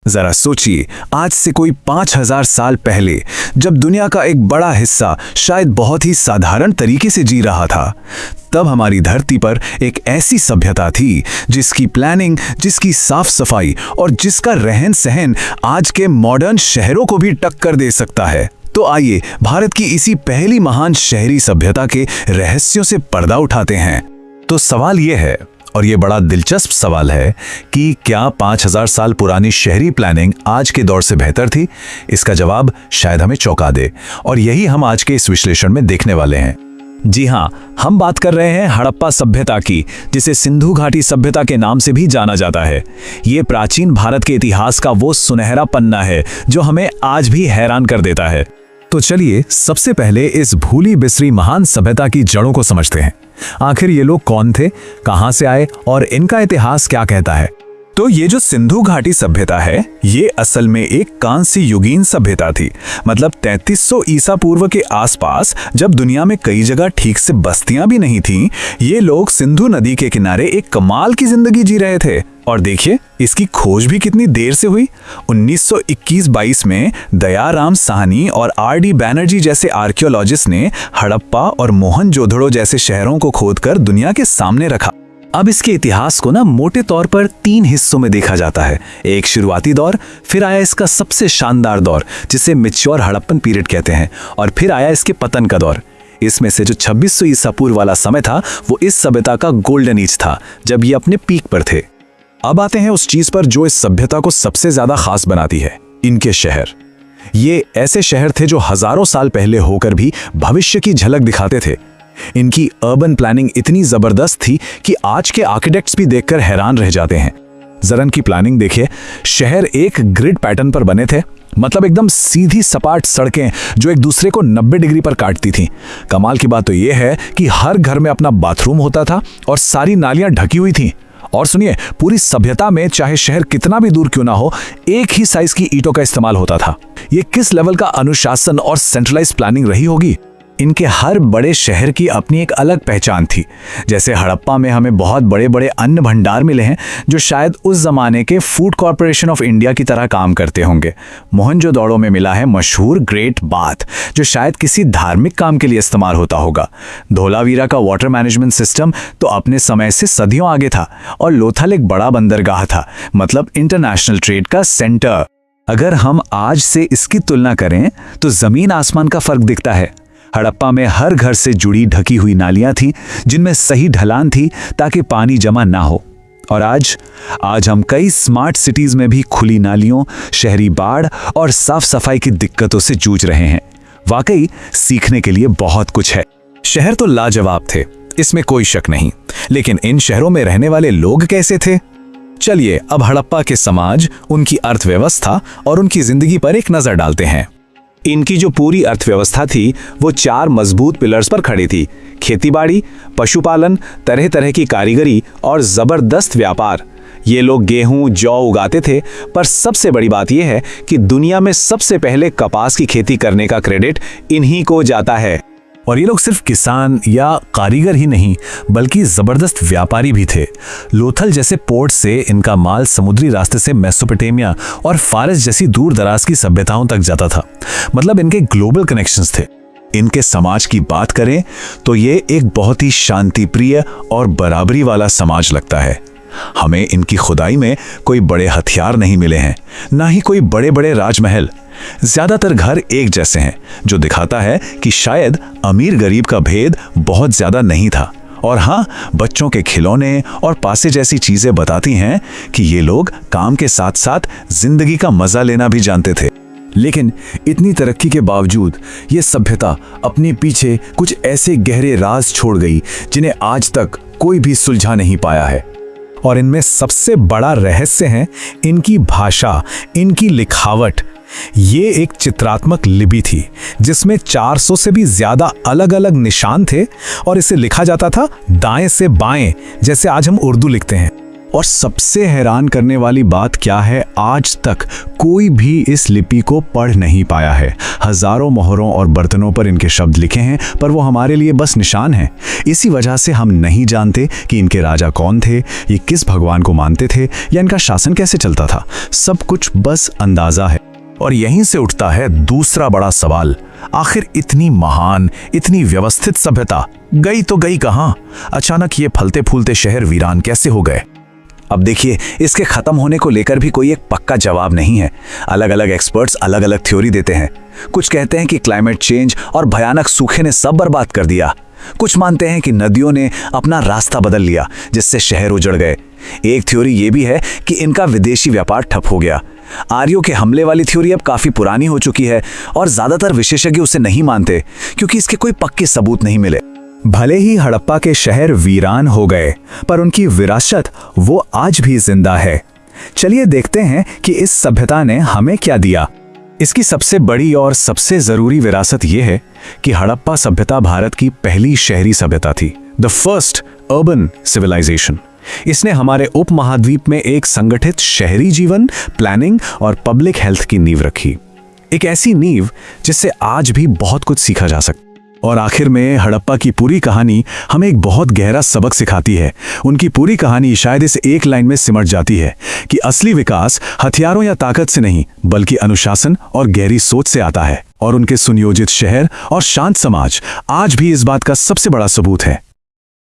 जरा सोचिए, आज से कोई 5000 साल पहले जब दुनिया का एक बड़ा हिस्सा शायद बहुत ही साधारण तरीके से जी रहा था, तब हमारी धरती पर एक ऐसी सभ्यता थी जिसकी प्लानिंग, जिसकी साफ सफाई और जिसका रहन सहन आज के मॉडर्न शहरों को भी टक्कर दे सकता है। तो आइए भारत की इसी पहली महान शहरी सभ्यता के रहस्यों से पर्दा उठाते हैं। तो सवाल यह है, और ये बड़ा दिलचस्प सवाल है, कि क्या 5000 साल पुरानी शहरी प्लानिंग आज के दौर से बेहतर थी? इसका जवाब शायद हमें चौंका दे, और यही हम आज के इस विश्लेषण में देखने वाले हैं। जी हाँ, हम बात कर रहे हैं हड़प्पा सभ्यता की, जिसे सिंधु घाटी सभ्यता के नाम से भी जाना जाता है। ये प्राचीन भारत के इतिहास का वो सुनहरा पन्ना है जो हमें आज भी हैरान कर देता है। तो चलिए सबसे पहले इस भूली बिसरी महान सभ्यता की जड़ों को समझते हैं। आखिर ये लोग कौन थे, कहां से आए और इनका इतिहास क्या कहता है? तो ये जो सिंधु घाटी सभ्यता है, ये असल में एक कांस्य युगीन सभ्यता थी। मतलब 3300 ईसा पूर्व के आसपास, जब दुनिया में कई जगह ठीक से बस्तियां भी नहीं थीं, ये लोग सिंधु नदी के किनारे एक कमाल की जिंदगी जी रहे थे। और देखिए, इसकी खोज भी कितनी देर से हुई। 1921-22 में दयाराम साहनी और आर.डी. बैनर्जी जैसे आर्कियोलॉजिस्ट ने हड़प्पा और मोहनजोदड़ो जैसे शहरों को खोदकर दुनिया के सामने रखा। अब इसके इतिहास को ना मोटे तौर पर 3 हिस्सों में देखा जाता है। एक शुरुआती दौर, फिर आया इसका सबसे शानदार दौर जिसे मैच्योर हड़प्पन पीरियड कहते हैं, और फिर आया इसके पतन का दौर। इसमें से जो 2600 ईसा पूर्व वाला समय था, वो इस सभ्यता का गोल्डन एज था, जब ये अपने पीक पर थे। अब आते हैं उस चीज पर जो इस सभ्यता को सबसे ज्यादा खास बनाती है, इनके शहर। ये ऐसे शहर थे जो हजारों साल पहले होकर भी भविष्य की झलक दिखाते थे। इनकी अर्बन प्लानिंग इतनी जबरदस्त थी कि आज के आर्किटेक्ट्स भी देखकर हैरान रह जाते हैं। जरा इनकी प्लानिंग देखिए। शहर एक ग्रिड पैटर्न पर बने थे, मतलब एकदम सीधी सपाट सड़कें जो एक दूसरे को 90 डिग्री पर काटती थीं। कमाल की बात तो यह है कि हर घर में अपना बाथरूम होता था और सारी नालियां ढकी हुई थीं। और सुनिए, पूरी सभ्यता में चाहे शहर कितना भी दूर क्यों ना हो, एक ही साइज की ईंटों का इस्तेमाल होता था। ये किस लेवल का अनुशासन और सेंट्रलाइज प्लानिंग रही होगी। इनके हर बड़े शहर की अपनी एक अलग पहचान थी। जैसे हड़प्पा में हमें बहुत बड़े बड़े अन्न भंडार मिले हैं जो शायद उस जमाने के फूड कॉरपोरेशन ऑफ इंडिया की तरह काम करते होंगे। मोहनजोदड़ो में मिला है मशहूर ग्रेट बाथ, जो शायद किसी धार्मिक काम के लिए इस्तेमाल होता होगा। धोलावीरा का वाटर मैनेजमेंट सिस्टम तो अपने समय से सदियों आगे था। और लोथल एक बड़ा बंदरगाह था, मतलब इंटरनेशनल ट्रेड का सेंटर। अगर हम आज से इसकी तुलना करें तो जमीन आसमान का फर्क दिखता है। हड़प्पा में हर घर से जुड़ी ढकी हुई नालियां थीं, जिनमें सही ढलान थी ताकि पानी जमा ना हो। और आज हम कई स्मार्ट सिटीज में भी खुली नालियों, शहरी बाढ़ और साफ सफाई की दिक्कतों से जूझ रहे हैं। वाकई सीखने के लिए बहुत कुछ है। शहर तो लाजवाब थे, इसमें कोई शक नहीं, लेकिन इन शहरों में रहने वाले लोग कैसे थे? चलिए अब हड़प्पा के समाज, उनकी अर्थव्यवस्था और उनकी जिंदगी पर एक नजर डालते हैं। इनकी जो पूरी अर्थव्यवस्था थी वो 4 मजबूत पिलर्स पर खड़ी थी। खेतीबाड़ी, पशुपालन, तरह तरह की कारीगरी और जबरदस्त व्यापार। ये लोग गेहूं, जौ उगाते थे, पर सबसे बड़ी बात यह है कि दुनिया में सबसे पहले कपास की खेती करने का क्रेडिट इन्हीं को जाता है। और ये लोग सिर्फ किसान या कारीगर ही नहीं, बल्कि जबरदस्त व्यापारी भी थे। लोथल जैसे पोर्ट से इनका माल समुद्री रास्ते से मेसोपोटामिया और फारस जैसी दूर दराज की सभ्यताओं तक जाता था। मतलब इनके ग्लोबल कनेक्शंस थे। इनके समाज की बात करें तो ये एक बहुत ही शांति प्रिय और बराबरी वाला समाज लगता है। हमें इनकी खुदाई में कोई बड़े हथियार नहीं मिले हैं, ना ही कोई बड़े बड़े राजमहल। ज्यादातर घर एक जैसे हैं, जो दिखाता है कि शायद अमीर गरीब का भेद बहुत ज्यादा नहीं था। और हाँ, बच्चों के खिलौने और पासे जैसी चीजें बताती हैं कि ये लोग काम के साथ साथ जिंदगी का मजा लेना भी जानते थे। लेकिन इतनी तरक्की के बावजूद ये सभ्यता अपने पीछे कुछ ऐसे गहरे राज छोड़ गई जिन्हें आज तक कोई भी सुलझा नहीं पाया है। और इनमें सबसे बड़ा रहस्य है इनकी भाषा, इनकी लिखावट। ये एक चित्रात्मक लिपि थी जिसमें 400 से भी ज्यादा अलग अलग निशान थे और इसे लिखा जाता था दाएं से बाएं, जैसे आज हम उर्दू लिखते हैं। और सबसे हैरान करने वाली बात क्या है, आज तक कोई भी इस लिपि को पढ़ नहीं पाया है। हजारों मोहरों और बर्तनों पर इनके शब्द लिखे हैं, पर वो हमारे लिए बस निशान हैं। इसी वजह से हम नहीं जानते कि इनके राजा कौन थे, ये किस भगवान को मानते थे, या इनका शासन कैसे चलता था। सब कुछ बस अंदाजा है। और यहीं से उठता है दूसरा बड़ा सवाल, आखिर इतनी महान, इतनी व्यवस्थित सभ्यता गई तो गई कहां? अचानक ये फलते फूलते शहर वीरान कैसे हो गए? अब देखिए, इसके खत्म होने को लेकर भी कोई एक पक्का जवाब नहीं है। अलग अलग एक्सपर्ट्स अलग अलग थ्योरी देते हैं। कुछ कहते हैं कि क्लाइमेट चेंज और भयानक सूखे ने सब बर्बाद कर दिया। कुछ मानते हैं कि नदियों ने अपना रास्ता बदल लिया, जिससे शहर उजड़ गए। एक थ्योरी ये भी है कि इनका विदेशी व्यापार ठप हो गया। आर्यों के हमले वाली थ्योरी अब काफी पुरानी हो चुकी है और ज्यादातर विशेषज्ञ उसे नहीं मानते, क्योंकि इसके कोई पक्के सबूत नहीं मिले। भले ही हड़प्पा के शहर वीरान हो गए, पर उनकी विरासत वो आज भी जिंदा है। चलिए देखते हैं कि इस सभ्यता ने हमें क्या दिया। इसकी सबसे बड़ी और सबसे जरूरी विरासत यह है कि हड़प्पा सभ्यता भारत की पहली शहरी सभ्यता थी, द फर्स्ट अर्बन सिविलाइजेशन। इसने हमारे उपमहाद्वीप में एक संगठित शहरी जीवन, प्लानिंग और पब्लिक हेल्थ की नींव रखी। एक ऐसी नींव जिससे आज भी बहुत कुछ सीखा जा सकता। और आखिर में हड़प्पा की पूरी कहानी हमें एक बहुत गहरा सबक सिखाती है। उनकी पूरी कहानी शायद इस एक लाइन में सिमट जाती है कि असली विकास हथियारों या ताकत से नहीं, बल्कि अनुशासन और गहरी सोच से आता है। और उनके सुनियोजित शहर और शांत समाज आज भी इस बात का सबसे बड़ा सबूत है।